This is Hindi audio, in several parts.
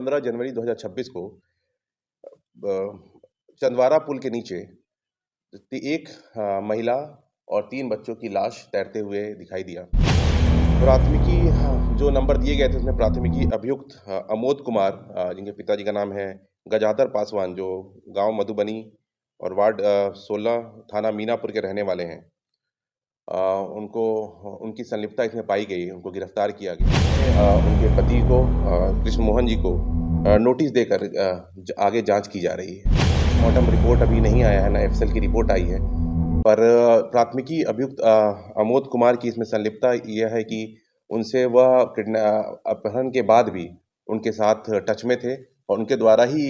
15 जनवरी 2026 को अ, चंदवारा पुल के नीचे एक महिला और 3 बच्चों की लाश तैरते हुए दिखाई दिया। प्राथमिकी जो नंबर दिए गए थे उसमें प्राथमिकी अभियुक्त अमोद कुमार, जिनके पिताजी का नाम है गजाधर पासवान, जो गांव मधुबनी और वार्ड 16 थाना मीनापुर के रहने वाले हैं। अ, उनको उनकी संलिप्तता इसमें पाई गई, उनको गिरफ्तार किया गया। उनके पति को कृष्ण मोहन जी को नोटिस देकर आगे जांच की जा रही है। पोस्टमार्टम रिपोर्ट अभी नहीं आया है, ना एफएसएल की रिपोर्ट आई है, पर प्राथमिकी अभियुक्त अमोद कुमार की इसमें संलिप्तता यह है कि उनसे वह अपहरण के बाद भी उनके साथ टच में थे और उनके द्वारा ही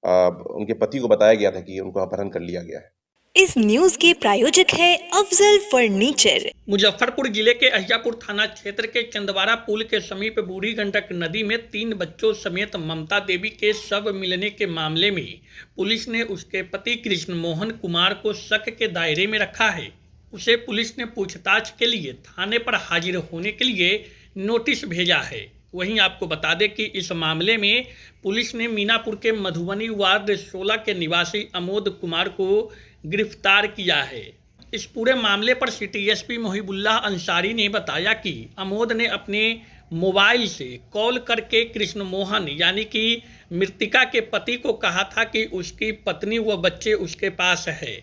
अ, उनके पति को बताया गया था कि उनको अपहरण कर लिया गया है। इस न्यूज के प्रायोजक है अफजल फर्नीचर। मुजफ्फरपुर जिले के अहियापुर थाना क्षेत्र के चंदवारा पुल के समीप बूढ़ी गंडक नदी में 3 बच्चों समेत ममता देवी के शव मिलने के मामले में पुलिस ने उसके पति कृष्ण मोहन कुमार को शक के दायरे में रखा है। उसे पुलिस ने पूछताछ के लिए थाने पर हाजिर होने के लिए नोटिस भेजा है। वहीं आपको बता दें कि इस मामले में पुलिस ने मीनापुर के मधुबनी वार्ड 16 के निवासी अमोद कुमार को गिरफ्तार किया है। इस पूरे मामले पर सिटी एसपी मोहिबुल्लाह अंसारी ने बताया कि अमोद ने अपने मोबाइल से कॉल करके कृष्ण मोहन यानी कि मृतिका के पति को कहा था कि उसकी पत्नी व बच्चे उसके पास है।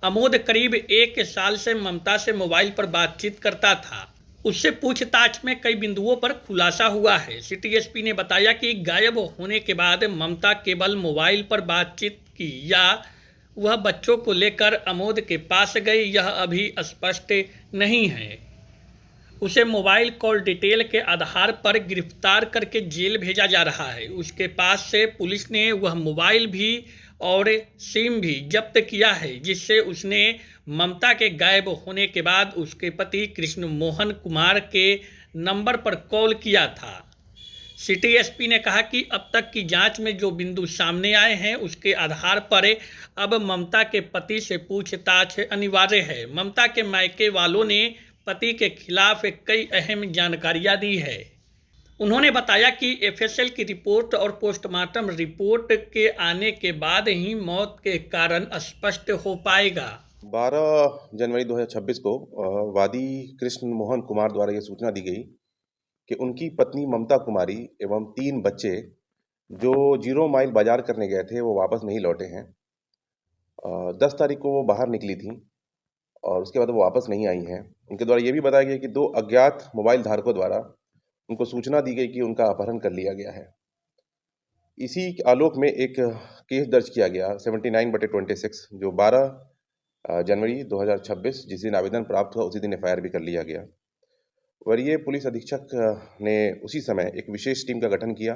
अमोद करीब 1 साल से ममता से मोबाइल पर बातचीत करता था। उससे पूछताछ में कई बिंदुओं पर खुलासा हुआ है। सिटी एसपी ने बताया कि गायब होने के बाद ममता केवल मोबाइल पर बातचीत की या वह बच्चों को लेकर अमोद के पास गई, यह अभी स्पष्ट नहीं है। उसे मोबाइल कॉल डिटेल के आधार पर गिरफ्तार करके जेल भेजा जा रहा है। उसके पास से पुलिस ने वह मोबाइल भी और सिम भी जब्त किया है, जिससे उसने ममता के गायब होने के बाद उसके पति कृष्ण मोहन कुमार के नंबर पर कॉल किया था। सिटी एसपी ने कहा कि अब तक की जांच में जो बिंदु सामने आए हैं उसके आधार पर अब ममता के पति से पूछताछ अनिवार्य है। ममता के मायके वालों ने पति के खिलाफ कई अहम जानकारियां दी है। उन्होंने बताया कि एफएसएल की रिपोर्ट और पोस्टमार्टम रिपोर्ट के आने के बाद ही मौत के कारण स्पष्ट हो पाएगा। 12 जनवरी 2026 को वादी कृष्ण मोहन कुमार द्वारा ये सूचना दी गई कि उनकी पत्नी ममता कुमारी एवं 3 बच्चे जो 0 माइल बाजार करने गए थे वो वापस नहीं लौटे हैं। 10 तारीख को वो बाहर निकली थी और उसके बाद वो वापस नहीं आई हैं। उनके द्वारा ये भी बताया गया कि 2 अज्ञात मोबाइल धारकों द्वारा उनको सूचना दी गई कि उनका अपहरण कर लिया गया है। इसी आलोक में एक केस दर्ज किया गया 79/26, जो 12 जनवरी 2026 जिस दिन आवेदन प्राप्त हुआ उसी दिन एफआईआर भी कर लिया गया। वरीय पुलिस अधीक्षक ने उसी समय एक विशेष टीम का गठन किया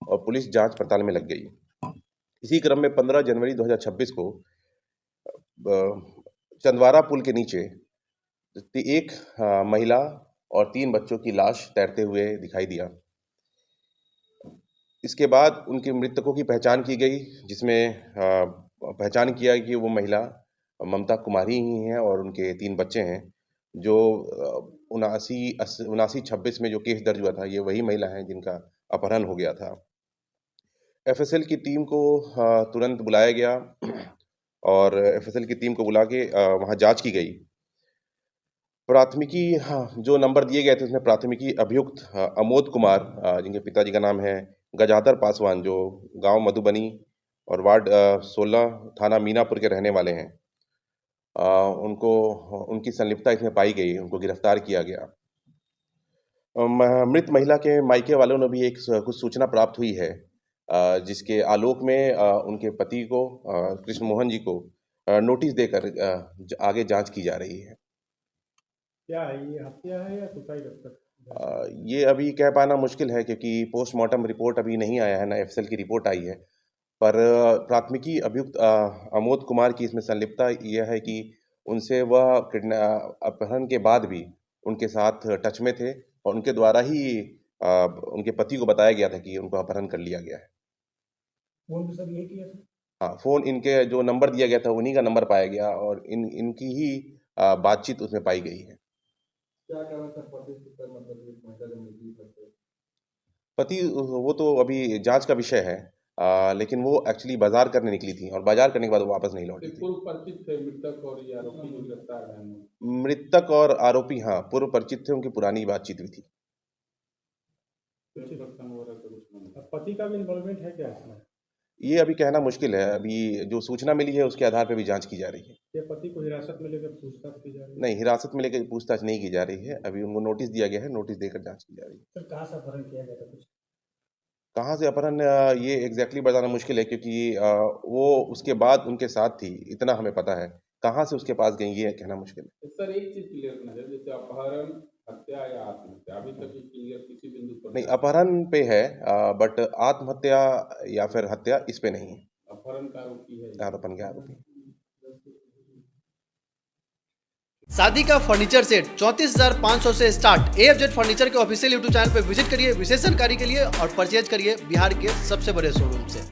और पुलिस जांच पड़ताल में लग गई। इसी क्रम में 15 जनवरी 2026 को चंदवारा पुल के नीचे एक महिला और 3 बच्चों की लाश तैरते हुए दिखाई दिया। इसके बाद उनके मृतकों की पहचान की गई, जिसमें पहचान किया कि वो महिला ममता कुमारी ही हैं और उनके 3 बच्चे हैं, जो 79-26 में जो केस दर्ज हुआ था, ये वही महिला हैं जिनका अपहरण हो गया था। एफएसएल की टीम को तुरंत बुलाया गया और एफएसएल की टीम को बुला के वहाँ जांच की गई। प्राथमिकी जो नंबर दिए गए थे उसमें प्राथमिकी अभियुक्त अमोद कुमार, जिनके पिताजी का नाम है गजाधर पासवान, जो गांव मधुबनी और वार्ड 16 थाना मीनापुर के रहने वाले हैं। उनको उनकी संलिप्तता इसमें पाई गई, उनको गिरफ्तार किया गया। मृत महिला के मायके वालों ने भी कुछ सूचना प्राप्त हुई है, जिसके आलोक में उनके पति को कृष्ण मोहन जी को नोटिस देकर आगे जांच की जा रही है। क्या है ये, हत्या है या सुसाइड अब तक? ये अभी कह पाना मुश्किल है क्योंकि पोस्टमार्टम रिपोर्ट अभी नहीं आया है, ना एफएसएल की रिपोर्ट आई है। पर प्राथमिकी अभियुक्त अमोद कुमार की इसमें संलिप्तता यह है कि उनसे वह अपहरण के बाद भी उनके साथ टच में थे और उनके द्वारा ही उनके पति को बताया गया था कि उनको अपहरण कर लिया गया है। फोन पे सब यही किया था? हाँ, फ़ोन इनके जो नंबर दिया गया था उन्हीं का नंबर पाया गया और इनकी ही बातचीत उसमें पाई गई है। क्या कारण था पति के ऊपर, मतलब एक महिला जब निकली घर से? पति वो तो अभी जांच का विषय है, लेकिन वो एक्चुअली बाजार करने निकली थी और बाजार करने के बाद वो वापस नहीं लौटी थी। पूर्व परिचित थे मृतक और ये आरोपी जो गिरफ्तार है। मृतक और आरोपी हाँ पूर्व परिचित थे, उनकी पुरानी बातचीत हुई थी। पति का भी इन्वॉल्वमेंट है क्या इसमें? ये अभी कहना मुश्किल है, अभी जो सूचना मिली है उसके आधार पर भी जांच की जा रही है। ये पति को हिरासत में लेकर पूछताछ की जा रही है? नहीं, हिरासत में लेकर पूछताछ नहीं की जा रही है, अभी उनको नोटिस दिया गया है, नोटिस देकर जांच की जा रही है। सर कहाँ से अपहरण किया गया था कुछ? कहाँ से अपहरण ये एग्जैक्टली बताना मुश्किल है, क्योंकि वो उसके बाद उनके साथ थी, इतना हमें पता है। कहाँ से उसके पास गई ये कहना मुश्किल है। सर एक चीज क्लियर करना चाहिए, जैसे अपहरण, हत्या या आत्महत्या, अभी तक ये क्लियर किसी बिंदु पर नहीं, अपहरण पे है, बट आत्महत्या या फिर हत्या इस पे नहीं है। अपहरण का आरोपी है। आरोपन के आरोपी। शादी का फर्नीचर सेट 34,500 से स्टार्ट। AFZ फर्नीचर के ऑफिशियल यूट्यूब चैनल पर विजिट करिए विशेष जानकारी के लिए और परचेज करिए बिहार के सबसे बड़े शोरूम से।